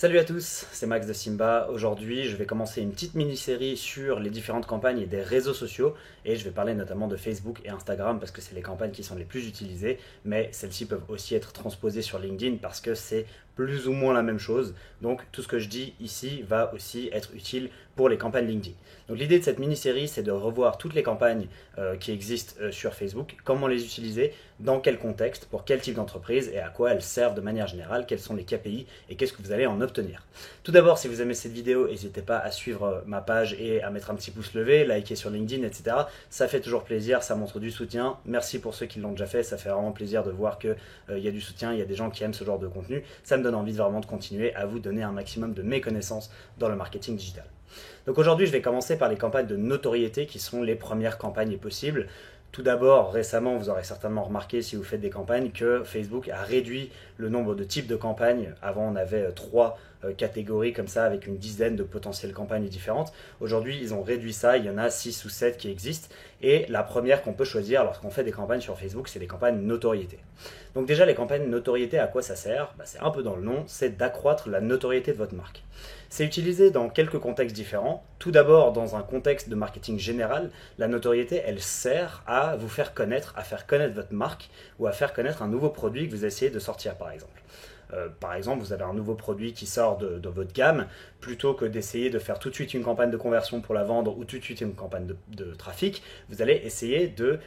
Salut à tous, c'est Max de Simba. Aujourd'hui, je vais commencer une petite mini-série sur les différentes campagnes et des réseaux sociaux et je vais parler notamment de Facebook et Instagram parce que c'est les campagnes qui sont les plus utilisées, mais celles-ci peuvent aussi être transposées sur LinkedIn parce que c'est plus ou moins la même chose. Donc tout ce que je dis ici va aussi être utile pour les campagnes LinkedIn. Donc l'idée de cette mini-série, c'est de revoir toutes les campagnes qui existent sur Facebook, comment les utiliser, dans quel contexte, pour quel type d'entreprise et à quoi elles servent de manière générale, quels sont les KPI et qu'est-ce que vous allez en obtenir. Tout d'abord, si vous aimez cette vidéo, n'hésitez pas à suivre ma page et à mettre un petit pouce levé, liker sur LinkedIn, etc. Ça fait toujours plaisir, ça montre du soutien. Merci pour ceux qui l'ont déjà fait, ça fait vraiment plaisir de voir qu'il y a du soutien, il y a des gens qui aiment ce genre de contenu. Ça me donne envie vraiment de continuer à vous donner un maximum de mes connaissances dans le marketing digital. Donc aujourd'hui, je vais commencer par les campagnes de notoriété qui sont les premières campagnes possibles. Tout d'abord, récemment, vous aurez certainement remarqué si vous faites des campagnes que Facebook a réduit le nombre de types de campagnes. Avant, on avait 3 catégories comme ça avec une dizaine de potentielles campagnes différentes. Aujourd'hui, ils ont réduit ça, il y en a 6 ou 7 qui existent. Et la première qu'on peut choisir lorsqu'on fait des campagnes sur Facebook, c'est les campagnes notoriété. Donc déjà, les campagnes notoriété, à quoi ça sert? C'est un peu dans le nom, c'est d'accroître la notoriété de votre marque. C'est utilisé dans quelques contextes différents. Tout d'abord, dans un contexte de marketing général, la notoriété, elle sert à vous faire connaître votre marque ou à faire connaître un nouveau produit que vous essayez de sortir, par exemple. Par exemple, vous avez un nouveau produit qui sort de votre gamme, plutôt que d'essayer de faire tout de suite une campagne de conversion pour la vendre ou tout de suite une campagne de trafic, vous allez essayer de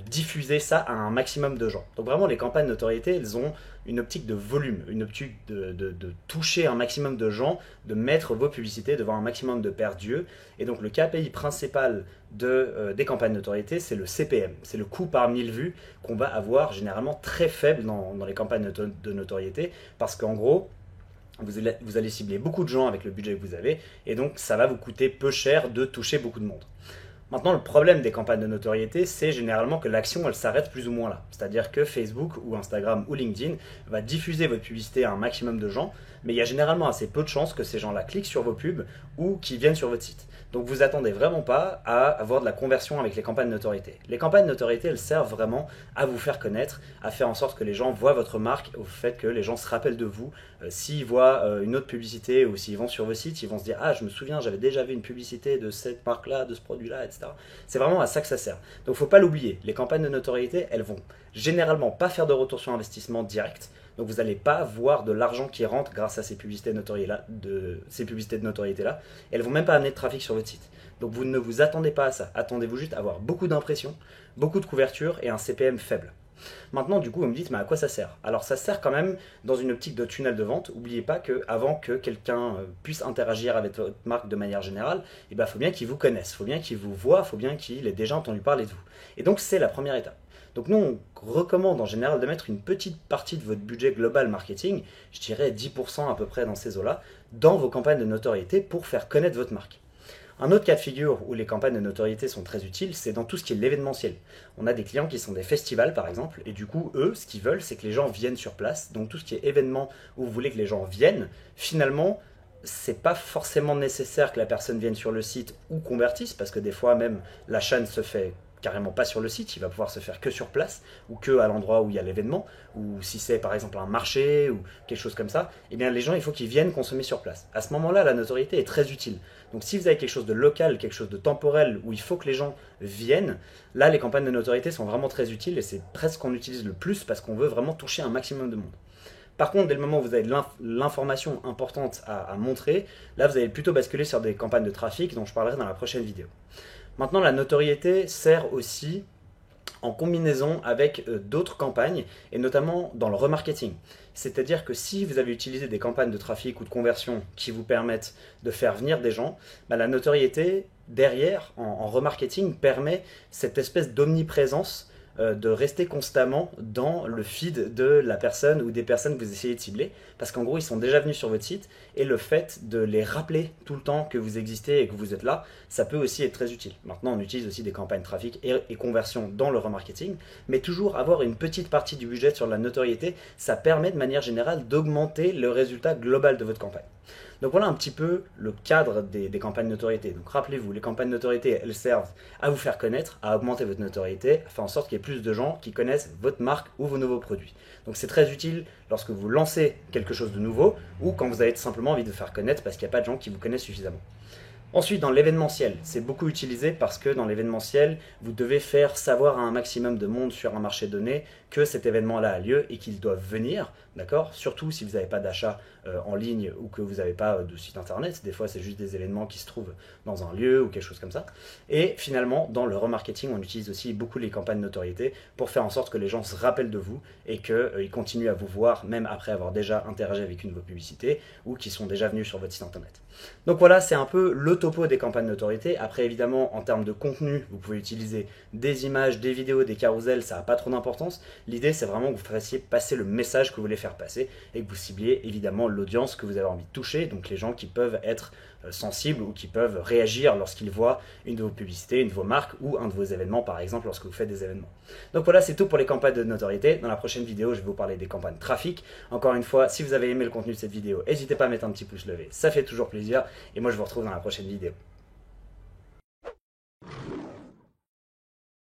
diffuser ça à un maximum de gens. Donc vraiment, les campagnes de notoriété, elles ont une optique de volume, une optique de toucher un maximum de gens, de mettre vos publicités devant un maximum de paires d'yeux. Et donc le KPI principal des campagnes de notoriété, c'est le CPM, c'est le coût par 1000 vues qu'on va avoir généralement très faible dans les campagnes de notoriété, parce qu'en gros, vous allez cibler beaucoup de gens avec le budget que vous avez, et donc ça va vous coûter peu cher de toucher beaucoup de monde. Maintenant, le problème des campagnes de notoriété, c'est généralement que l'action, elle s'arrête plus ou moins là. C'est-à-dire que Facebook ou Instagram ou LinkedIn va diffuser votre publicité à un maximum de gens, mais il y a généralement assez peu de chances que ces gens-là cliquent sur vos pubs ou qu'ils viennent sur votre site. Donc vous attendez vraiment pas à avoir de la conversion avec les campagnes de notoriété. Les campagnes de notoriété, elles servent vraiment à vous faire connaître, à faire en sorte que les gens voient votre marque, au fait que les gens se rappellent de vous. S'ils voient une autre publicité ou s'ils vont sur vos sites, ils vont se dire « Ah, je me souviens, j'avais déjà vu une publicité de cette marque-là, de ce produit-là, etc. » C'est vraiment à ça que ça sert. Donc il ne faut pas l'oublier, les campagnes de notoriété, elles vont généralement pas faire de retour sur investissement direct. Donc vous n'allez pas voir de l'argent qui rentre grâce à ces publicités de notoriété-là. Elles ne vont même pas amener de trafic sur votre site. Donc vous ne vous attendez pas à ça. Attendez-vous juste à avoir beaucoup d'impressions, beaucoup de couverture et un CPM faible. Maintenant, du coup, vous me dites, mais à quoi ça sert? Alors ça sert quand même dans une optique de tunnel de vente. N'oubliez pas qu'avant que quelqu'un puisse interagir avec votre marque de manière générale, il faut bien qu'il vous connaisse, il faut bien qu'il vous voie, il faut bien qu'il ait déjà entendu parler de vous. Et donc c'est la première étape. Donc nous, on recommande en général de mettre une petite partie de votre budget global marketing, je dirais 10% à peu près dans ces eaux-là, dans vos campagnes de notoriété pour faire connaître votre marque. Un autre cas de figure où les campagnes de notoriété sont très utiles, c'est dans tout ce qui est l'événementiel. On a des clients qui sont des festivals par exemple, et du coup, eux, ce qu'ils veulent, c'est que les gens viennent sur place. Donc tout ce qui est événement où vous voulez que les gens viennent, finalement, c'est pas forcément nécessaire que la personne vienne sur le site ou convertisse, parce que des fois même l'achat ne se fait carrément pas sur le site, il va pouvoir se faire que sur place ou que à l'endroit où il y a l'événement, ou si c'est par exemple un marché ou quelque chose comme ça, eh bien les gens, il faut qu'ils viennent consommer sur place. À ce moment-là, la notoriété est très utile. Donc si vous avez quelque chose de local, quelque chose de temporel où il faut que les gens viennent, là les campagnes de notoriété sont vraiment très utiles et c'est presque ce qu'on utilise le plus parce qu'on veut vraiment toucher un maximum de monde. Par contre, dès le moment où vous avez de l'information importante à montrer, là vous allez plutôt basculer sur des campagnes de trafic dont je parlerai dans la prochaine vidéo. Maintenant, la notoriété sert aussi en combinaison avec d'autres campagnes, et notamment dans le remarketing. C'est-à-dire que si vous avez utilisé des campagnes de trafic ou de conversion qui vous permettent de faire venir des gens, la notoriété, derrière, en remarketing, permet cette espèce d'omniprésence de rester constamment dans le feed de la personne ou des personnes que vous essayez de cibler, parce qu'en gros ils sont déjà venus sur votre site et le fait de les rappeler tout le temps que vous existez et que vous êtes là, ça peut aussi être très utile. Maintenant on utilise aussi des campagnes trafic et conversion dans le remarketing, mais toujours avoir une petite partie du budget sur la notoriété, ça permet de manière générale d'augmenter le résultat global de votre campagne. Donc voilà un petit peu le cadre des campagnes de notoriété. Donc rappelez-vous, les campagnes de notoriété, elles servent à vous faire connaître, à augmenter votre notoriété, à faire en sorte qu'il y ait plus de gens qui connaissent votre marque ou vos nouveaux produits. Donc c'est très utile lorsque vous lancez quelque chose de nouveau ou quand vous avez tout simplement envie de faire connaître parce qu'il n'y a pas de gens qui vous connaissent suffisamment. Ensuite, dans l'événementiel, c'est beaucoup utilisé parce que dans l'événementiel, vous devez faire savoir à un maximum de monde sur un marché donné que cet événement-là a lieu et qu'ils doivent venir, d'accord? Surtout si vous n'avez pas d'achat en ligne ou que vous n'avez pas de site internet. Des fois, c'est juste des événements qui se trouvent dans un lieu ou quelque chose comme ça. Et finalement, dans le remarketing, on utilise aussi beaucoup les campagnes de notoriété pour faire en sorte que les gens se rappellent de vous et qu'ils continuent à vous voir même après avoir déjà interagi avec une de vos publicités ou qu'ils sont déjà venus sur votre site internet. Donc voilà, c'est un peu le topo des campagnes de notoriété. Après, évidemment, en termes de contenu, vous pouvez utiliser des images, des vidéos, des carousels, ça n'a pas trop d'importance. L'idée, c'est vraiment que vous fassiez passer le message que vous voulez faire passer et que vous cibliez évidemment l'audience que vous avez envie de toucher, donc les gens qui peuvent être sensibles ou qui peuvent réagir lorsqu'ils voient une de vos publicités, une de vos marques ou un de vos événements, par exemple, lorsque vous faites des événements. Donc voilà, c'est tout pour les campagnes de notoriété. Dans la prochaine vidéo, je vais vous parler des campagnes trafic. Encore une fois, si vous avez aimé le contenu de cette vidéo, n'hésitez pas à mettre un petit pouce levé, ça fait toujours plaisir. Et moi, je vous retrouve dans la prochaine vidéo.